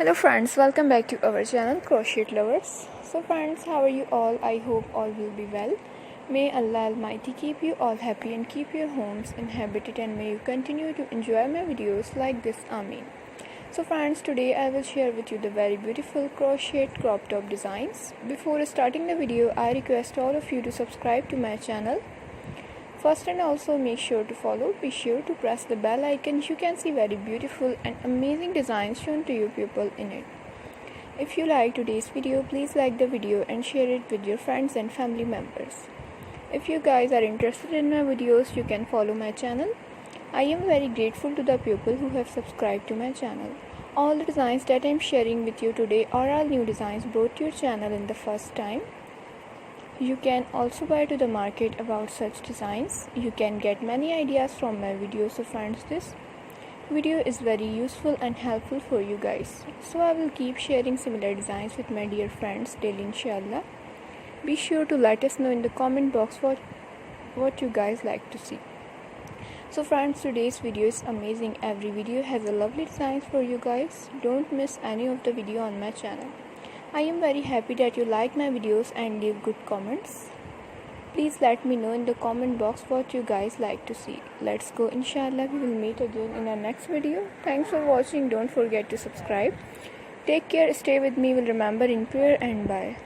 Hello friends, welcome back to our channel Crochet Lovers. So friends, how are you all? I hope all will be well. May Allah Almighty keep you all happy and keep your homes inhabited, and may you continue to enjoy my videos like this. Ameen. So friends, today I will share with you the very beautiful crochet crop top designs. Before starting the video, I request all of you to subscribe to my channel first, and also make sure to follow. Be sure to press the bell icon. You can see very beautiful and amazing designs shown to you people in it. If you like today's video, please like the video and share it with your friends and family members. If you guys are interested in my videos, you can follow my channel. I am very grateful to the people who have subscribed to my channel. All the designs that I am sharing with you today are all new designs brought to your channel in the first time. You can also buy to the market about such designs. You can get many ideas from my videos. So friends, this video is very useful and helpful for you guys. So I will keep sharing similar designs with my dear friends daily, inshallah. Be sure to let us know in the comment box what you guys like to see. So friends, today's video is amazing. Every video has a lovely designs for you guys. Don't miss any of the video on my channel. I am very happy that you like my videos and leave good comments. Please let me know in the comment box what you guys like to see. Let's go, inshallah. We will meet again in our next video. Thanks for watching. Don't forget to subscribe. Take care. Stay with me. Will remember in prayer, and bye.